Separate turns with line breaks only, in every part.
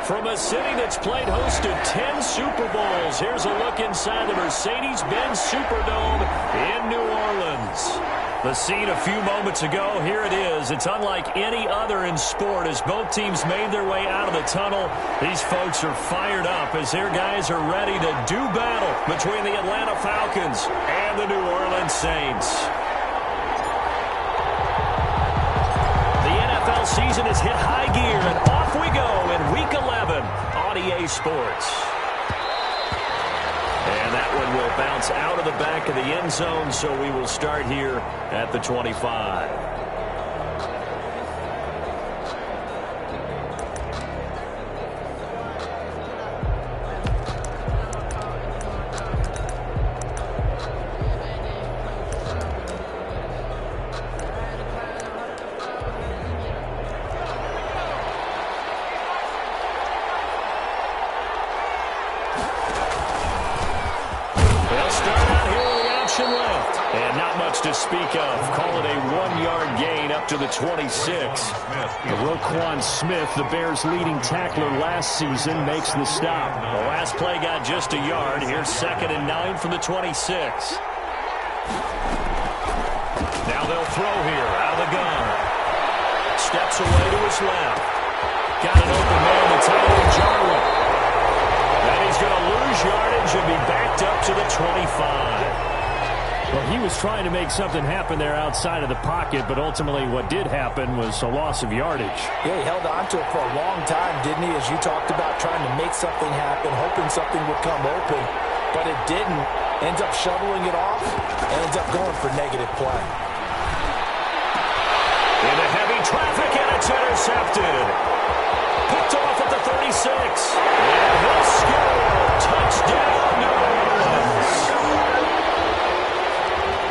From a city that's played host to 10 Super Bowls, here's a look inside the Mercedes-Benz Superdome in New Orleans. The scene a few moments ago, here it is. It's unlike any other in sport as both teams made their way out of the tunnel. These folks are fired up as their guys are ready to do battle between the Atlanta Falcons and the New Orleans Saints. The NFL season has hit high gear, and off we go in Week 11 on EA Sports. And that one will bounce out of the back of the end zone, so we will start here at the 25. And not much to speak of. Call it a 1-yard gain up to the 26. Roquan Smith, the Bears' leading tackler last season, makes the stop. The last play got just a yard. Here's 2nd and 9 from the 26. Now they'll throw here out of the gun. Steps away to his left. Got an open man, the tight end Jarwin. And he's going to lose yardage and be backed up to the 25. Well, he was trying to make something happen there outside of the pocket, but ultimately what did happen was a loss of yardage.
Yeah, he held on to it for a long time, didn't he? As you talked about, trying to make something happen, hoping something would come open, but it didn't. Ends up shoveling it off, and ends up going for negative play.
Into heavy traffic, and it's intercepted. Picked off at the 36. And he'll score. Touchdown, New Orleans.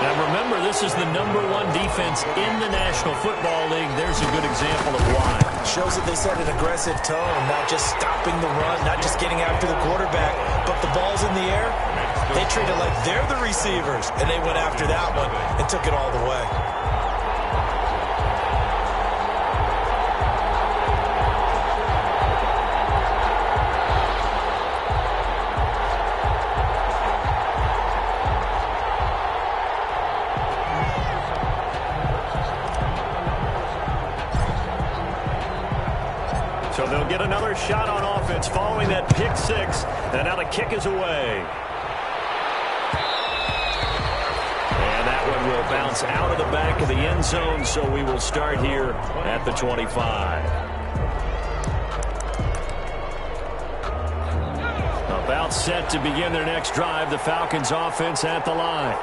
Now remember, this is the #1 defense in the National Football League. There's a good example of why.
Shows that they set an aggressive tone, not just stopping the run, not just getting after the quarterback, but the ball's in the air. They treat it like they're the receivers, and they went after that one and took it all the way.
So they'll get another shot on offense following that pick six. And now the kick is away. And that one will bounce out of the back of the end zone, so we will start here at the 25. About set to begin their next drive, the Falcons offense at the line.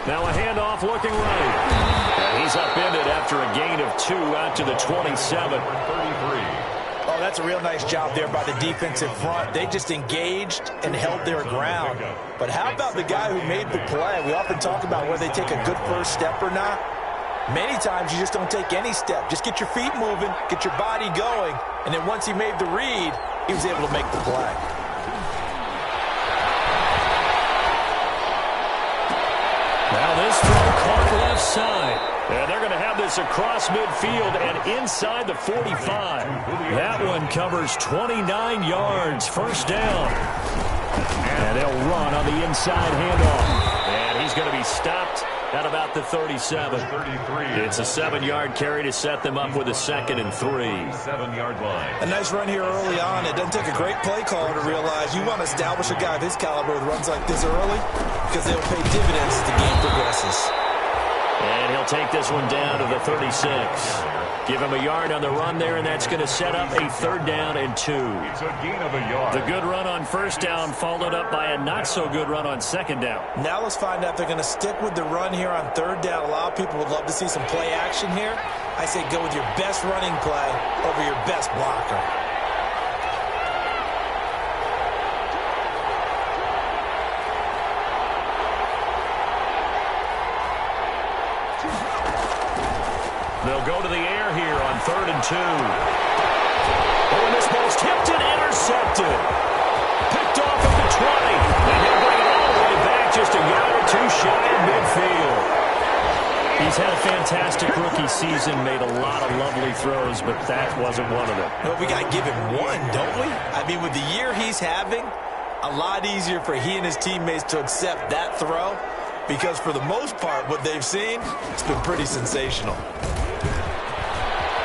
Now a handoff looking right. And he's upended after a gain of 2 out to the 27.
Oh, that's a real nice job there by the defensive front. They just engaged and held their ground. But how about the guy who made the play? We often talk about whether they take a good first step or not. Many times you just don't take any step. Just get your feet moving, get your body going, and then once he made the read, he was able to make the play.
Now this throw caught left side. And they're going to have this across midfield and inside the 45. That one covers 29 yards. First down. And they'll run on the inside handoff. And he's going to be stopped at about the 37. It's a 7-yard carry to set them up with a 2nd and 3.
7-yard line.
A nice run here early on. It doesn't take a great play caller to realize you want to establish a guy of his caliber with runs like this early because they'll pay dividends as the game progresses.
And he'll take this one down to the 36. Give him a yard on the run there, and that's going to set up a 3rd down and 2.
It's a gain of a yard.
The good run on 1st down followed up by a not-so-good run on 2nd down.
Now let's find out if they're going to stick with the run here on 3rd down. A lot of people would love to see some play action here. I say go with your best running play over your best blocker.
They'll go to the air here on 3rd and 2. Oh, and this ball's tipped and intercepted. Picked off at the 20. And he'll bring it all the way back just a yard or 2 shy of midfield. He's had a fantastic rookie season, made a lot of lovely throws, but that wasn't one of them.
Well, we got to give him one, don't we? I mean, with the year he's having, a lot easier for he and his teammates to accept that throw, because for the most part, what they've seen, it's been pretty sensational.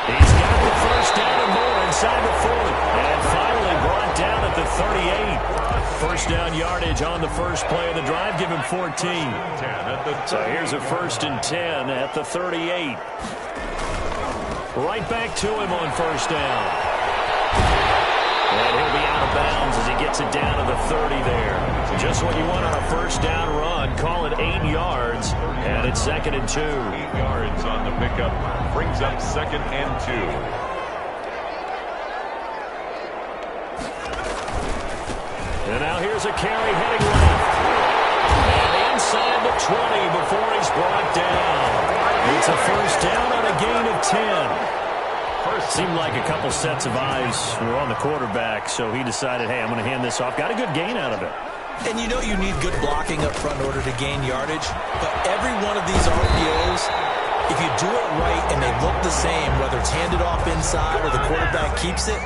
He's got the first down and more inside the 40, and finally brought down at the 38. First down yardage on the first play of the drive, give him 14. So here's a 1st and 10 at the 38. Right back to him on first down. And he'll be out of bounds as he gets it down to the 30 there. Just what you want on a first down run. Call it 8 yards, and it's 2nd and 2.
8 yards on the pickup. Brings up 2nd and 2.
And now here's a carry heading left. And inside the 20 before he's brought down. It's a first down on a gain of 10. Seemed like a couple sets of eyes were on the quarterback, so he decided, hey, I'm going to hand this off. Got a good gain out of it.
And you know you need good blocking up front in order to gain yardage, but every one of these RPOs, if you do it right and they look the same, whether it's handed off inside or the quarterback keeps it,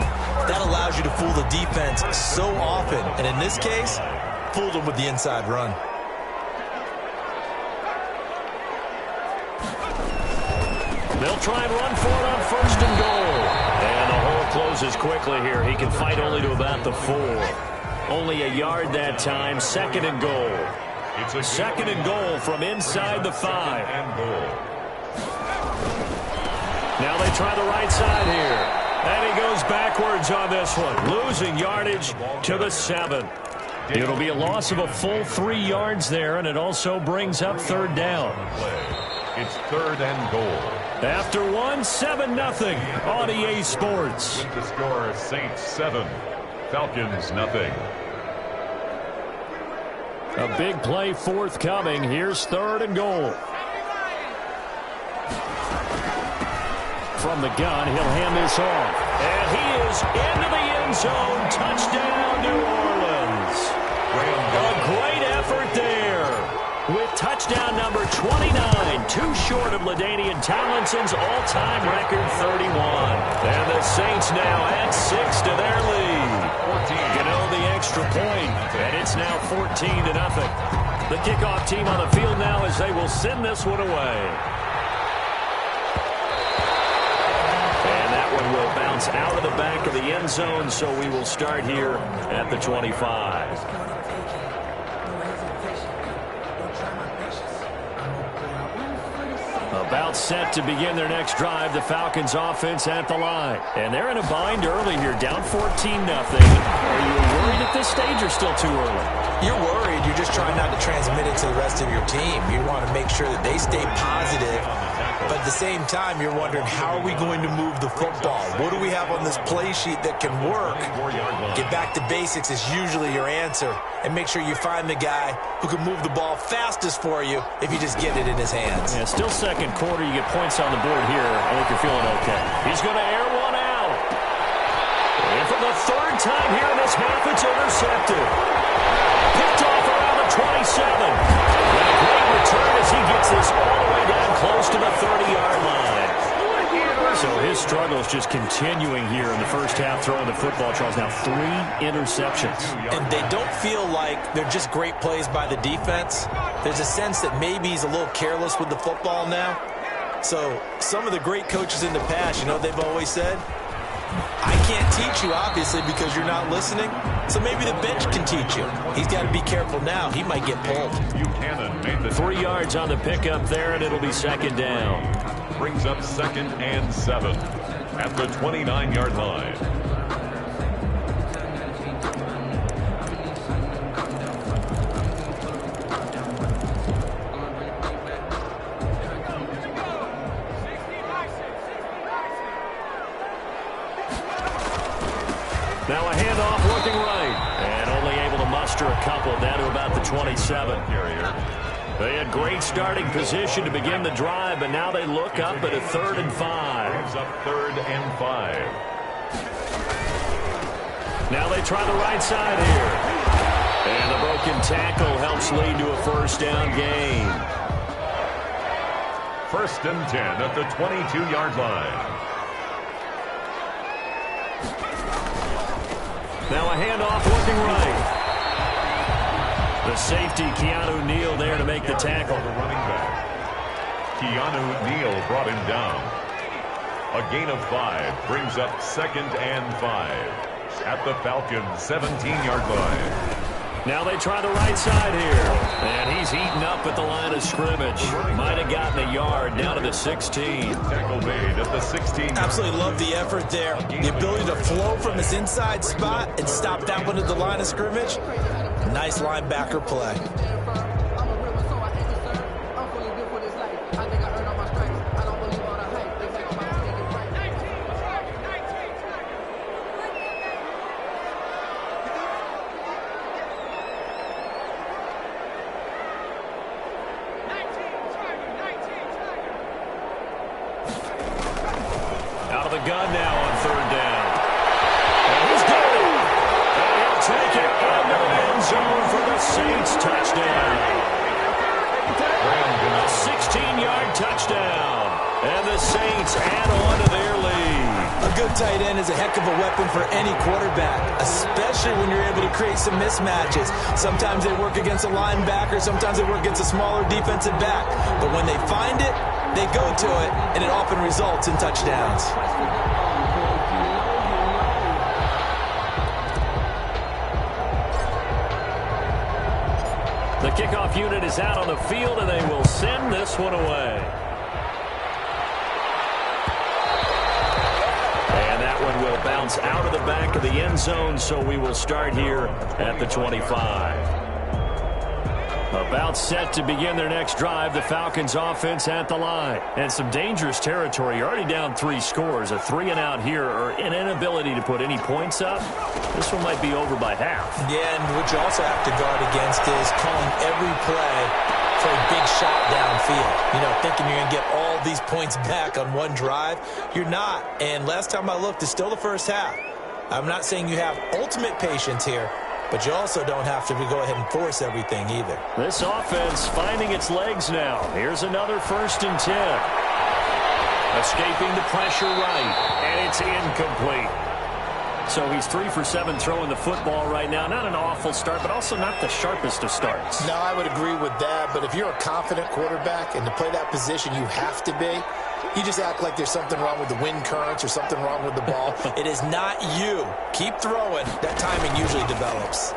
that allows you to fool the defense so often. And in this case, fooled them with the inside run.
They'll try and run for it on 1st and goal. And the hole closes quickly here. He can fight only to about the 4. Only a yard that time. 2nd and goal. It's a 2nd and goal from inside the 5. Now they try the right side here. And he goes backwards on this one. Losing yardage to the 7. It'll be a loss of a full 3 yards there, and it also brings up 3rd down.
It's 3rd and goal.
After 7-0 on EA Sports.
With the score, Saints 7, Falcons nothing.
A big play forthcoming. Here's 3rd and goal. From the gun, he'll hand this off. And he is into the end zone. Touchdown, New Orleans. A great effort there. With touchdown number 29, too short of LaDainian Tomlinson's all-time record 31. And the Saints now add 6 to their lead. 14. Gano the extra point, and it's now 14-0. The kickoff team on the field now as they will send this one away. And that one will bounce out of the back of the end zone, so we will start here at the 25. About set to begin their next drive. The Falcons offense at the line. And they're in a bind early here, down 14-0. Are you worried at this stage or still too early?
You're worried. You're just trying not to transmit it to the rest of your team. You want to make sure that they stay positive. But at the same time, you're wondering, how are we going to move the football? What do we have on this play sheet that can work? Get back to basics is usually your answer. And make sure you find the guy who can move the ball fastest for you if you just get it in his hands.
Yeah, still 2nd quarter. You get points on the board here. I think you're feeling okay. He's going to air one out. And for the 3rd time here in this half, it's intercepted. Picked off around the 27. And a great return as he gets this all the way down close to the 30-yard line. So his struggles just continuing here in the first half, throwing the football. Charles, now 3 interceptions.
And they don't feel like they're just great plays by the defense. There's a sense that maybe he's a little careless with the football now. So some of the great coaches in the past, you know what they've always said? I can't teach you, obviously, because you're not listening. So maybe the bench can teach you. He's got to be careful now. He might get pulled.
Buchanan made the
3 yards on the pickup there, and it'll be 2nd down.
Brings up 2nd and 7 at the 29-yard line.
Now a handoff looking right, and only able to muster a couple down to about the 27. They had great starting position to begin the drive, but now they look up at a 3rd and 5.
Brings up 3rd and 5.
Now they try the right side here. And the broken tackle helps lead to a 1st down gain.
First and 10 at the 22-yard line.
Now a handoff working right. The safety, Keanu Neal, there to make the tackle.
The running back. Keanu Neal brought him down. A gain of 5 brings up 2nd and 5 at the Falcons' 17-yard line.
Now they try the right side here. And he's heating up at the line of scrimmage. Might have gotten a yard down to the 16.
Tackle made at the 16.
Absolutely love the effort there. The ability to flow from his inside spot and stop that one at the line of scrimmage. Nice linebacker play.
Out of the gun now on 3rd down. And he's got it. And he'll take it into the end zone for the Saints touchdown. A 16-yard touchdown. And the Saints add on to their lead.
A good tight end is a heck of a weapon for any quarterback, especially when you're able to create some mismatches. Sometimes they work against a linebacker, sometimes they work against a smaller defensive back. But when they find it, they go to it, and it often results in touchdowns.
The kickoff unit is out on the field, and they will send this one away. And that one will bounce out of the back of the end zone, so we will start here at the 25. About set to begin their next drive, the Falcons offense at the line. And some dangerous territory. You're already down 3 scores. A 3-and-out here, or an inability to put any points up. This one might be over by half.
Yeah, and what you also have to guard against is calling every play for a big shot downfield. You know, thinking you're going to get all these points back on one drive. You're not. And last time I looked, it's still the first half. I'm not saying you have ultimate patience here, but you also don't have to go ahead and force everything either.
This offense finding its legs now. Here's another 1st and 10. Escaping the pressure right, and it's incomplete. So he's 3 for 7 throwing the football right now. Not an awful start, but also not the sharpest of starts.
No, I would agree with that. But if you're a confident quarterback and to play that position you have to be, you just act like there's something wrong with the wind currents or something wrong with the ball.
It is not you. Keep throwing. That timing usually develops.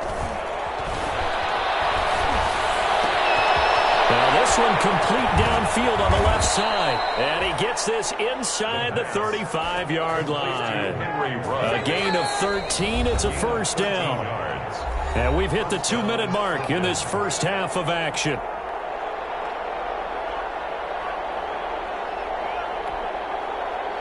Now this one complete downfield on the left side. And he gets this inside the 35-yard line. A gain of 13. It's a 1st down. And we've hit the 2-minute mark in this first half of action.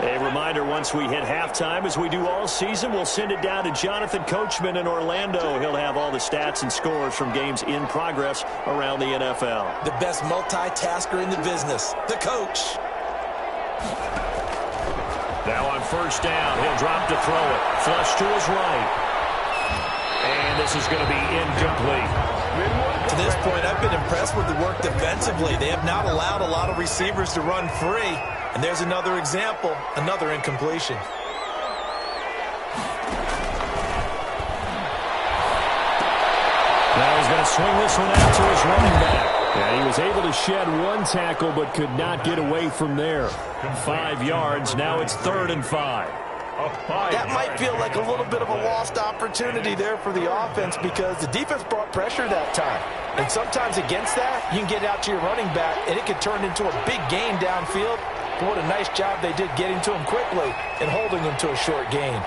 A reminder, once we hit halftime, as we do all season, we'll send it down to Jonathan Coachman in Orlando. He'll have all the stats and scores from games in progress around the NFL.
The best multitasker in the business, the coach.
Now on 1st down, he'll drop to throw it. Flush to his right. And this is going to be incomplete.
To this point, I've been impressed with the work defensively. They have not allowed a lot of receivers to run free. And there's another example, another incompletion.
Now he's going to swing this one out to his running back. Yeah, he was able to shed 1 tackle but could not get away from there. 5 yards. Now it's 3rd and 5.
That might feel like a little bit of a lost opportunity there for the offense because the defense brought pressure that time. And sometimes against that, you can get out to your running back, and it can turn into a big gain downfield. But what a nice job they did getting to him quickly and holding him to a short gain.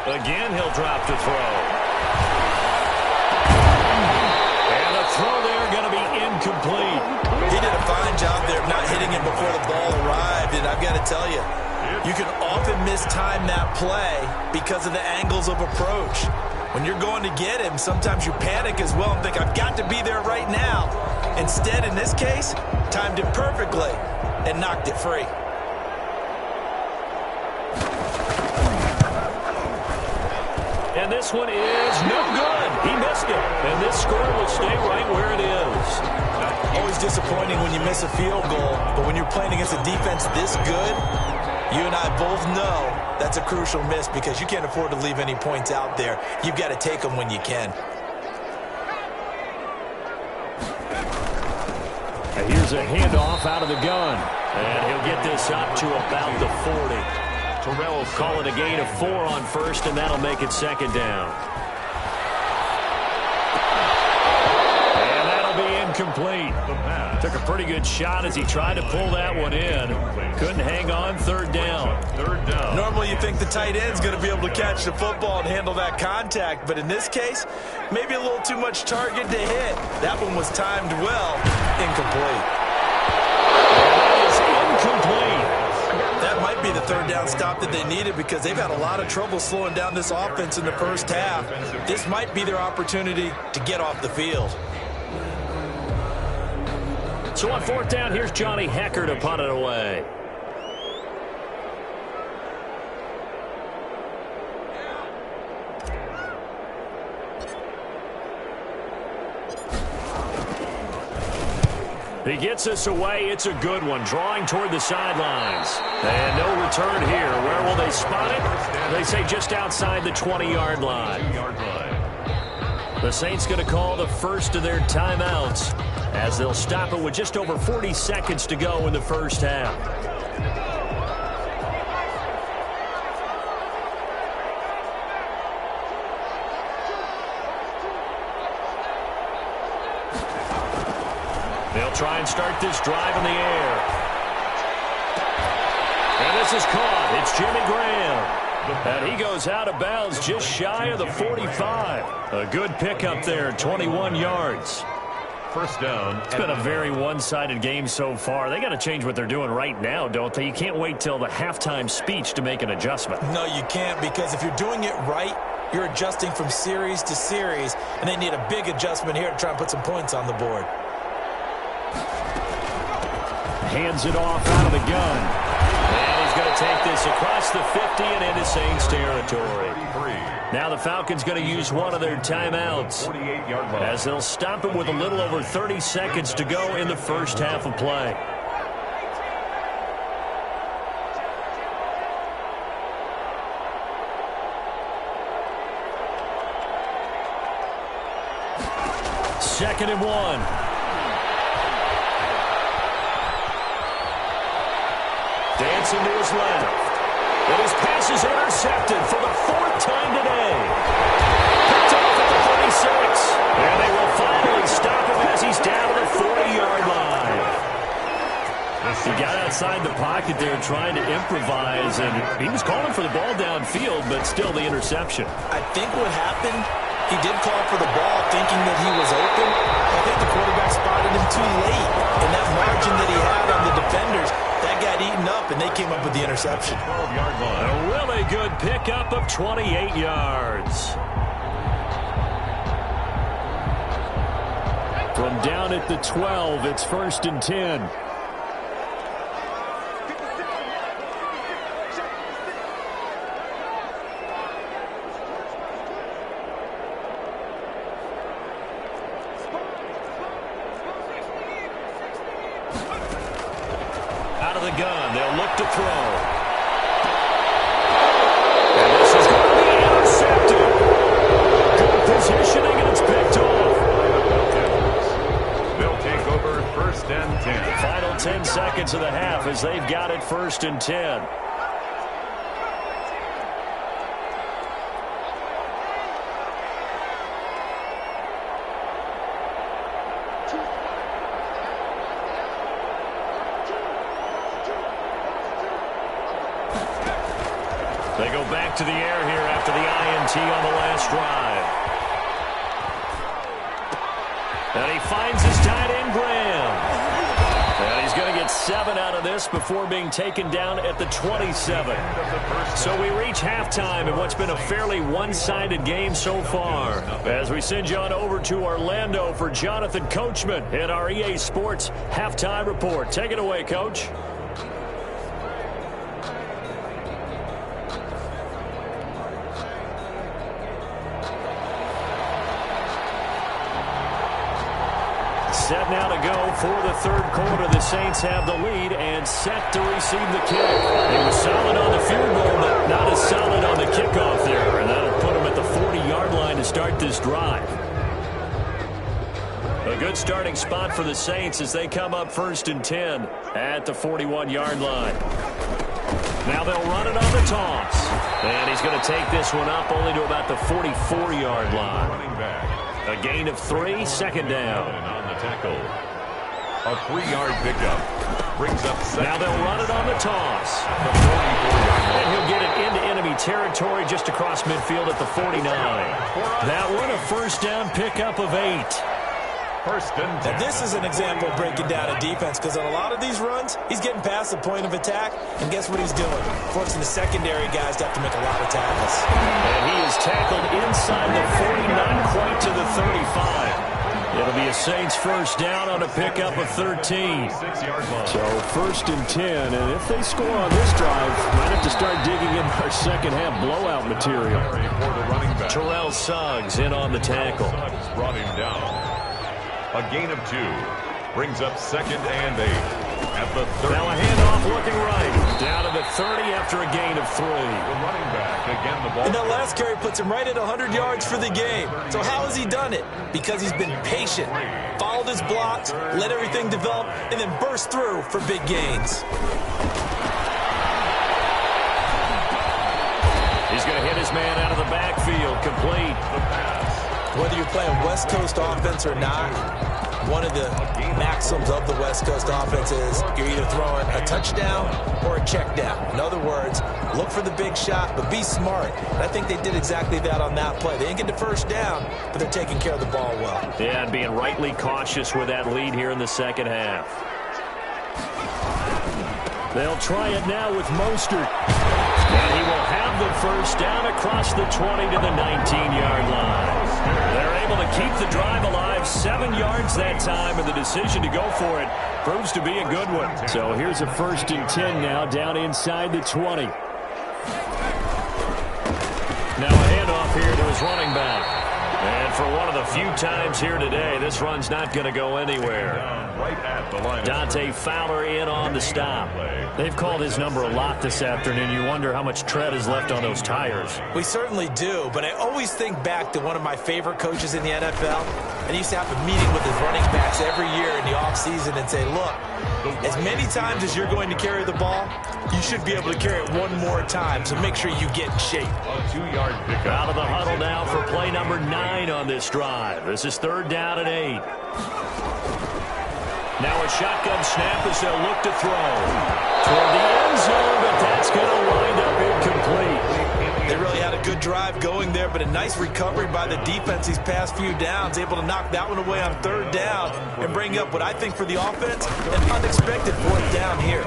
Again, he'll drop to throw. And the throw there going to be incomplete.
He did a fine job there of not hitting him before the ball arrived. And I've got to tell you, you can often mistime that play because of the angles of approach. When you're going to get him, sometimes you panic as well and think, I've got to be there right now. Instead, in this case, timed it perfectly and knocked it free.
And this one is no good. He missed it. And this score will stay right where it is.
Always disappointing when you miss a field goal, but when you're playing against a defense this good, you and I both know that's a crucial miss because you can't afford to leave any points out there. You've got to take them when you can.
And here's a handoff out of the gun. And he'll get this up to about the 40. Terrell call it a gain of 4 on first, and that'll make it second down. And that'll be incomplete. Took a pretty good shot as he tried to pull that one in. Couldn't hang on. Third down.
Normally you think the tight end's going to be able to catch the football and handle that contact, but in this case, maybe a little too much target to hit. That one was timed well. Incomplete.
That is incomplete.
That might be the third down stop that they needed because they've had a lot of trouble slowing down this offense in the first half. This might be their opportunity to get off the field.
So on fourth down, here's Johnny Hekker to punt it away. He gets us away. It's a good one. Drawing toward the sidelines. And no return here. Where will they spot it? They say just outside the 20-yard line. The Saints going to call the first of their timeouts as they'll stop it with just over 40 seconds to go in the first half. They'll try and start this drive in the air. And this is caught. It's Jimmy Graham. And he goes out of bounds just shy of the 45. A good pickup there, 21 yards.
First down.
It's been a very one-sided game so far. They got to change what they're doing right now, don't they? You can't wait till the halftime speech to make an adjustment.
No, you can't, because if you're doing it right, you're adjusting from series to series, and they need a big adjustment here to try and put some points on the board.
Hands it off out of the gun. And he's going to take this across the 50 and into Saints territory. Now the Falcons going to use one of their timeouts as they'll stop it with a little over 30 seconds to go in the first half of play. Second and 1. Dancing to his left. And his pass is intercepted for the 4th time today. Picked off at the 36. And they will finally stop him as he's down to the 40-yard line. He got outside the pocket there trying to improvise, and he was calling for the ball downfield, but still the interception.
I think what happened, he did call for the ball thinking that he was open. I think the quarterback spotted him too late. And that margin that he had on the defenders, that got eaten up, and they came up with the interception.
12-yard line.
A really good pickup of 28 yards. From down at the 12, it's 1st and 10. Out of the gun, they'll look to throw. And this is going to be intercepted. Good positioning, and it's picked off.
They'll take over 1st and 10.
Final 10 seconds of the half as they've got it 1st and 10. They go back to the air here after the INT on the last drive. And he finds his tight end, Graham. And he's going to get 7 out of this before being taken down at the 27. So we reach halftime in what's been a fairly one-sided game so far. As we send you on over to Orlando for Jonathan Coachman in our EA Sports Halftime Report. Take it away, Coach. Set now to go for the third quarter. The Saints have the lead and set to receive the kick. He was solid on the field goal, but not as solid on the kickoff there. And that'll put him at the 40-yard line to start this drive. A good starting spot for the Saints as they come up 1st and 10 at the 41-yard line. Now they'll run it on the toss. And he's going to take this one up only to about the 44-yard line.
Running back.
A gain of 3, second down.
On the tackle. A 3-yard pickup. Brings up second.
Now they'll run it on the toss. And he'll get it into enemy territory just across midfield at the 49. That one a first down pickup of 8.
First and 10.
Now this is an example of breaking down a defense because on a lot of these runs, he's getting past the point of attack, and guess what he's doing? Forcing the secondary guys to have to make a lot of tackles.
And he is tackled inside the 40, not quite to the 35. It'll be a Saints first down on a pickup of 13.
6-yard line.
So 1st and 10, and if they score on this drive, might have to start digging in our second half blowout material.
For the running back.
Terrell Suggs in on the tackle.
Suggs brought him down. A gain of 2. Brings up 2nd and 8. At the 30.
Now a handoff looking right. Down to the 30 after a gain of 3.
The running back. Again, the ball.
And that last carry puts him right at 100 yards for the game. So how has he done it? Because he's been patient, followed his blocks, let everything develop, and then burst through for big gains.
He's going to hit his man out of the backfield. Complete.
The pass.
Whether you're playing West Coast offense or not, one of the maxims of the West Coast offense is you're either throwing a touchdown or a check down. In other words, look for the big shot, but be smart. And I think they did exactly that on that play. They didn't get the first down, but they're taking care of the ball well.
Yeah, and being rightly cautious with that lead here in the second half. They'll try it now with Mostert. And he will have the first down across the 20 to the 19-yard line. They're able to keep the drive alive, 7 yards that time, and the decision to go for it proves to be a good one. So here's a 1st and 10 now down inside the 20. Now a handoff here to his running back. And for one of the few times here today, this run's not going to go anywhere.
Right at the line.
Dante Fowler in on the stop. They've called his number a lot this afternoon. You wonder how much tread is left on those tires.
We certainly do, but I always think back to one of my favorite coaches in the NFL. And he used to have a meeting with his running backs every year in the offseason and say, look, as many times as you're going to carry the ball, you should be able to carry it one more time, so make sure you get in shape.
A 2-yard pickup.
Out of the huddle now for play number 9 on this drive. This is 3rd down and 8. Now a shotgun snap as they'll look to throw. Toward the end zone, but that's going to wind up incomplete.
They really had a good drive going there, but a nice recovery by the defense these past few downs, able to knock that one away on 3rd down and bring up what I think for the offense, an unexpected 4th down here.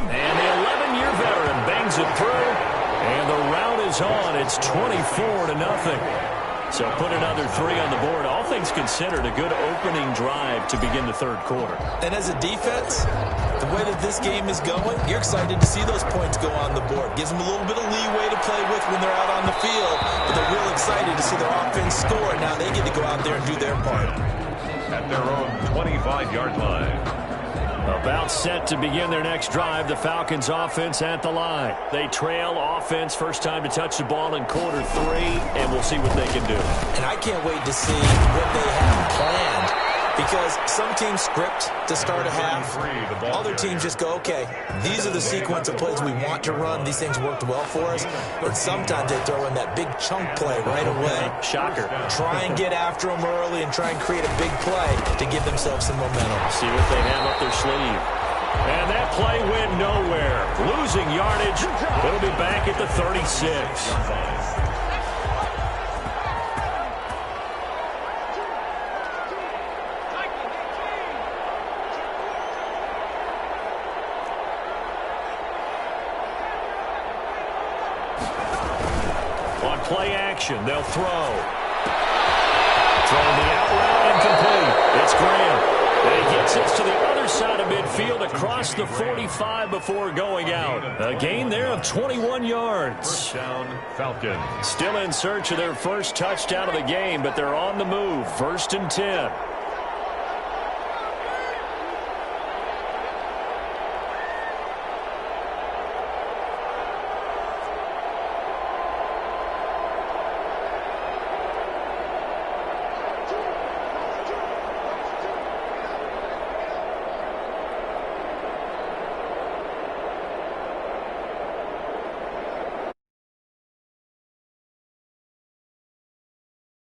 And the 11-year veteran bangs it through, and the rout is on. It's 24-0. So put another 3 on the board. All things considered, a good opening drive to begin the 3rd quarter.
And as a defense, the way that this game is going, you're excited to see those points go on the board. Gives them a little bit of leeway to play with when they're out on the field, but they're real excited to see their offense score. Now they get to go out there and do their part.
At their own 25-yard line.
About set to begin their next drive, the Falcons offense at the line. They trail offense, first time to touch the ball in quarter 3, and we'll see what they can do.
And I can't wait to see what they have planned, because some teams script to start a half. Other teams just go, okay, these are the sequence of plays we want to run. These things worked well for us. And sometimes they throw in that big chunk play right away.
Shocker.
Try and get after them early and try and create a big play to give themselves some momentum.
See what they have up their sleeve. And that play went nowhere. Losing yardage. It'll be back at the 36. On play action, they'll throw. Throwing the out route incomplete. It's Graham. And he gets us to the other side of midfield across the 45 before going out. A gain there of 21 yards.
Touchdown, Falcons.
Still in search of their first touchdown of the game, but they're on the move. 1st and 10.